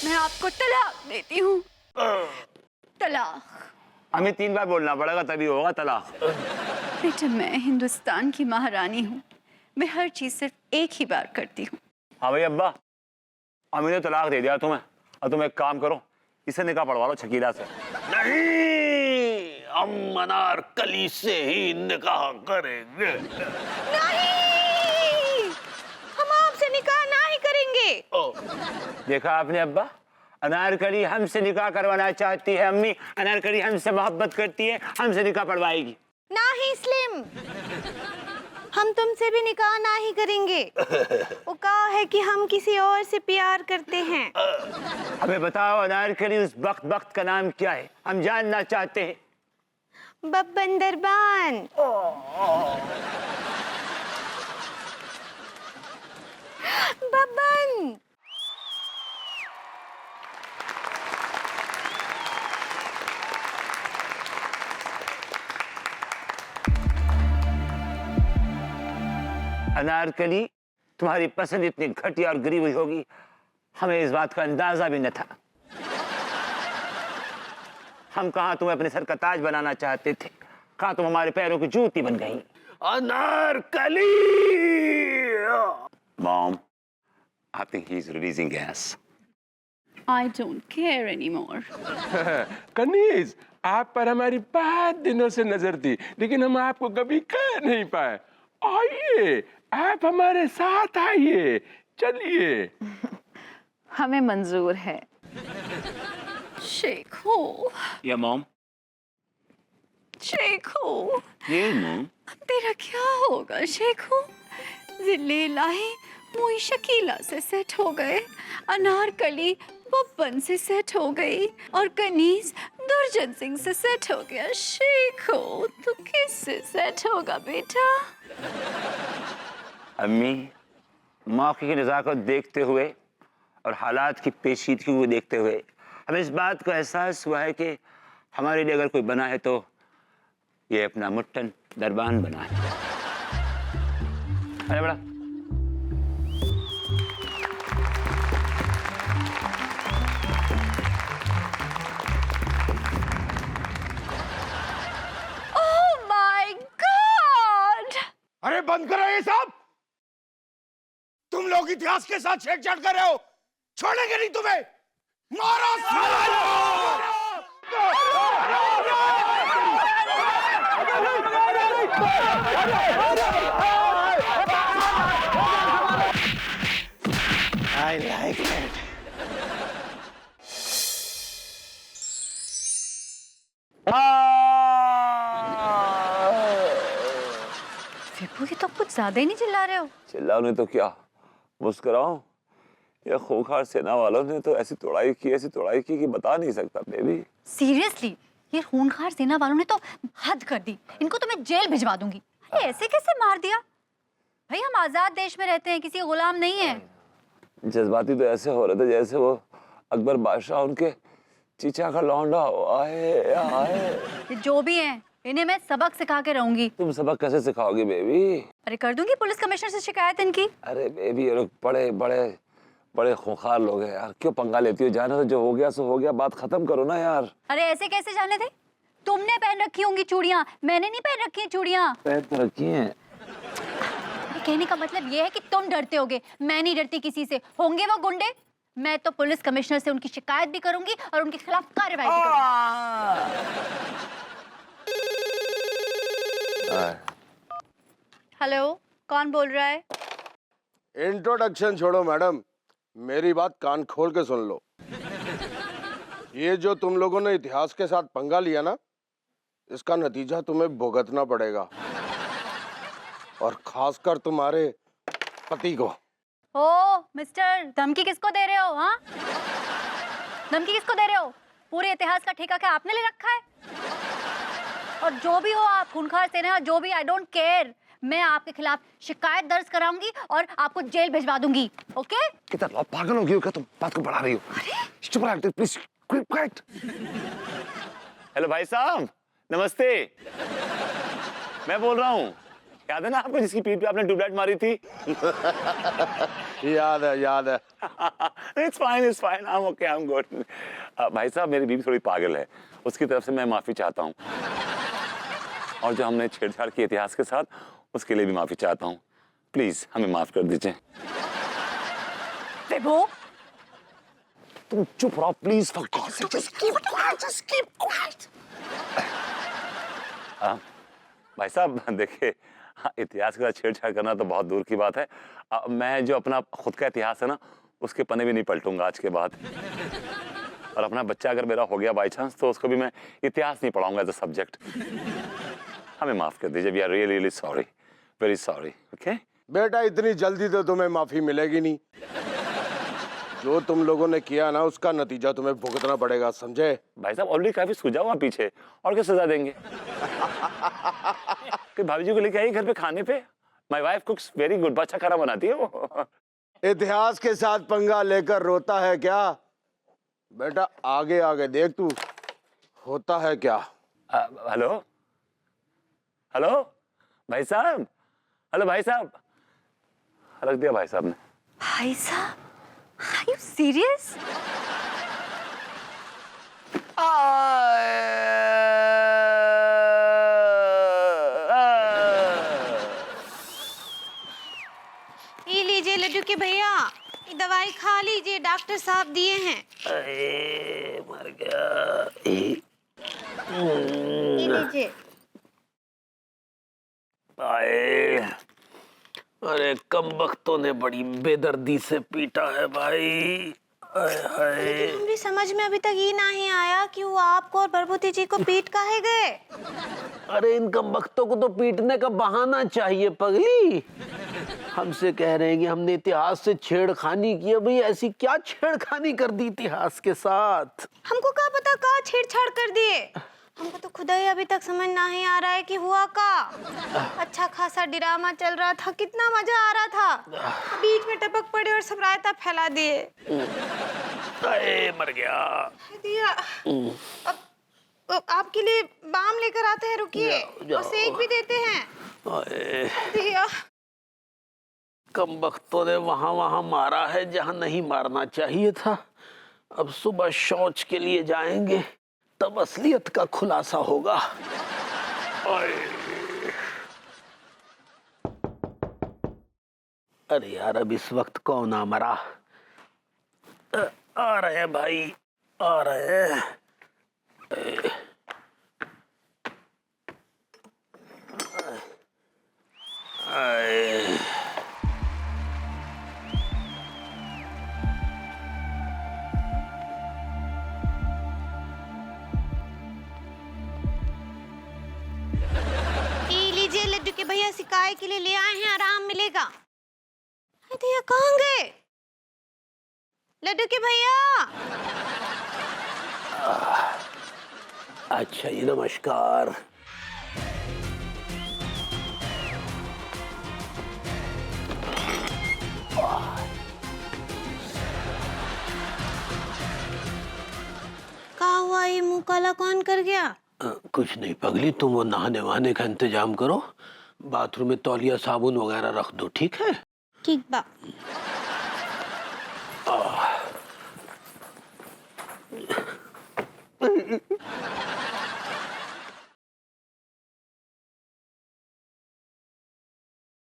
मैं आपको तलाक देती हूँ। तलाक। हमें 3 बार बोलना पड़ेगा तभी होगा तलाक। बेटा मैं हिंदुस्तान की महारानी हूँ, मैं हर चीज सिर्फ एक ही बार करती हूँ। हाँ भाई अब्बा, अम्मी ने तलाक दे दिया तुम्हें, और तुम एक काम करो, इसे निकाह पढ़वा लो शकीला से। नहीं, हम अनारकली से ही निकाह करेंगे। नहीं, हम आपसे निकाह नहीं करेंगे। देखा आपने अब्बा, अनारकली हमसे निकाह करवाना चाहती है, अम्मी अनारकली हमसे मोहब्बत करती है, हमसे निकाह पढ़वाएगी। नहीं स्लिम, हम तुमसे भी निकाह नहीं करेंगे। वो कहा है कि हम किसी और से प्यार करते हैं। हमें बताओ अनारकली उस बख्त का नाम क्या है, हम जानना चाहते हैं। बब्बन दरबान। बब्बन। अनारकली, तुम्हारी पसंद इतनी घटिया और गिरी हुई होगी, हमें इस बात का अंदाजा भी न था। हम कहाँ तुम्हें अपने सर का ताज बनाना चाहते थे, कहाँ तुम हमारे पैरों की जूती बन गई। Anarkali! Mom, I think he's releasing gas. I don't care anymore. कनीज, आप पर हमारी बहुत दिनों से नजर थी, लेकिन हम आपको कभी कह नहीं पाए। आइए, आप हमारे साथ आइए, चलिए। हमें मंजूर है। शेखो। Yeah, Mom. शेखो। Yeah, Mom. तेरा क्या होगा शेखो? जिले लाही मुई शकीला से सेट हो गए, अनारकली बब्बन से सेट हो गई, और कनीज दुर्जन सिंह से सेट हो गया। शेखो, तू किससे सेट होगा बेटा? अम्मी, मौके की नज़ाकत देखते हुए और हालात की पेचीदगी को देखते हुए हमें इस बात का एहसास हुआ है कि हमारे लिए अगर कोई बना है तो ये अपना मुट्टन दरबान बना है। अरे बड़ा ओह माय गॉड! अरे बंद करो ये सब! तुम लोग इतिहास के साथ छेड़छाड़ कर रहे हो, छोड़ेंगे नहीं तुम्हें। मारो I like it. विभू, ये तो कुछ ज्यादा ही नहीं चिल्ला रहे हो। चिल्लाओ नहीं तो क्या, मुस्कुराओ। ये खूंखार सेना वालों ने तो ऐसी तोड़ाई की कि बता नहीं सकता बेबी। सीरियसली, ये खूंखार सेना वालों ने तो हद कर दी। इनको तो मैं जेल भिजवा दूंगी। अरे ऐसे कैसे मार दिया? भाई हम आजाद देश में रहते हैं, किसी गुलाम नहीं है। जज्बाती तो ऐसे हो रहे थे जैसे वो अकबर बादशाह उनके चीचा का लौंडा हो। आए आए। ये जो भी हैं, इन्हें मैं सबक सिखा के रहूंगी। तुम सबक कैसे सिखाओगी बेबी? अरे कर दूंगी पुलिस कमिश्नर से शिकायत इनकी। अरे बेबी, ये लोग बड़े खूंखार लोग हैं यार, क्यों पंगा लेती हो? जाना तो जो हो गया सो हो गया, बात खत्म करो ना यार। अरे ऐसे कैसे जाने थे? तुमने पहन रखी होंगी चूड़ियां, मैंने नहीं पहन रखी है चूड़ियां। पहन तो रखी हैं। कहने का मतलब ये है कि तुम डरते होगे, मैं नहीं डरती किसी से। होंगे वो गुंडे, मैं तो पुलिस कमिश्नर से उनकी शिकायत भी करूंगी और उनके खिलाफ कार्रवाई भी करूंगी। हेलो, कौन बोल रहा है? इंट्रोडक्शन छोड़ो मैडम, मेरी बात कान खोल के सुन लो। ये जो तुम लोगों ने इतिहास के साथ पंगा लिया ना, इसका नतीजा तुम्हें भुगतना पड़ेगा, और खासकर तुम्हारे पति को। ओ मिस्टर, धमकी किसको दे रहे हो? हाँ, धमकी किसको दे रहे हो? पूरे इतिहास का ठेका क्या आपने ले रखा है? और जो भी हो आप, खूंखार सेना, जो भी, आई डोंट केयर। मैं आपके खिलाफ शिकायत दर्ज कराऊंगी और आपको जेल भिजवा दूंगी। ओके? कितना पागल हो गई हो क्या तुम? बात को बढ़ा रही हो। चुप रहो प्लीज, क्वाइट। हेलो भाई साहब, नमस्ते। मैं बोल रहा हूँ, याद है ना आपको जिसकी पीठ पे आपने ट्यूबलाइट मारी थी? याद है, याद है। It's fine, I am okay, I am good. भाई साहब, मेरी बीवी थोड़ी पागल है, उसकी तरफ से मैं माफी चाहता हूँ। और जो हमने छेड़छाड़ की इतिहास के साथ, उसके लिए भी माफी चाहता हूँ। प्लीज हमें माफ कर दीजिए। विभू, तुम चुप रहो please, for God sake, just keep quiet. भाई साहब देखिए, इतिहास के साथ छेड़छाड़ करना तो बहुत दूर की बात है। मैं जो अपना खुद का इतिहास है ना, उसके पन्ने भी नहीं पलटूंगा आज के बाद। और अपना बच्चा अगर मेरा हो गया बाई चांस, तो उसको भी मैं इतिहास नहीं पढ़ाऊंगा एज अ सब्जेक्ट। हमें माफ कर दीजिए, we are really really sorry, very sorry. Okay बेटा, इतनी जल्दी तो तुम्हें माफी मिलेगी नहीं। जो तुम लोगों ने किया ना, उसका नतीजा तुम्हें भुगतना पड़ेगा, समझे? भाई साहब, ऑलरेडी काफी सूझा हुआ पीछे, और क्या सजा देंगे? कि भाभी जी को लेके आई घर पे खाने पे। माय वाइफ कुक्स वेरी गुड, अच्छा खाना बनाती है वो। इतिहास के साथ पंगा लेकर रोता है क्या? बेटा आगे आगे देख, तू होता है क्या। हेलो हेलो भाई साहब, हेलो भाई साहब, रख दिया भाई साहब ने। भाई साहब, आर यू सीरियस? ये लीजिए लड्डू के भैया, ये दवाई खा लीजिए, डॉक्टर साहब दिए हैं। अरे मर गया। ये लीजिए। आए, अरे कम वक्तों ने बड़ी बेदर्दी से पीटा है भाई। आए हाय। लेकिन हमारी समझ में अभी तक ये नहीं आया कि वो आपको और प्रभुति जी को पीट काहे गए। अरे इन कम वक्तों को तो पीटने का बहाना चाहिए पगली। हमसे कह रहे हैं कि हमने इतिहास से छेड़खानी की है। भाई ऐसी क्या छेड़खानी कर दी इतिहास के साथ? हमको क्या पता कहाँ छेड़छाड़ कर दिए। हमको तो खुदा ही अभी तक समझ नहीं आ रहा है कि हुआ का। अच्छा खासा ड्रामा चल रहा था, कितना मजा आ रहा था, बीच में टपक पड़े और सब रायता फैला दिए। अरे मर गया। दिया, अब आपके लिए बाम लेकर आते हैं, रुकिए, और सेक भी देते हैं। अरे दिया, कम वक्तों ने वहां मारा है जहां नहीं मारना चाहिए था। अब सुबह शौच के लिए जाएंगे, तब असलियत का खुलासा होगा। अरे यार, अब इस वक्त कौन आ मरा? आ रहे हैं भाई, आ रहे हैं। ये लीजिए लड्डू के भैया, सिकाई के लिए ले आए हैं, आराम मिलेगा। अरे भैया कहाँ गए लड्डू के भैया? अच्छा जी, नमस्कार। कहा हुआ, ये मुंह काला कौन कर गया? कुछ नहीं पगली, तुम वो नहाने वहाने का इंतजाम करो, बाथरूम में तौलिया साबुन वगैरह रख दो, ठीक है? ठीक बा।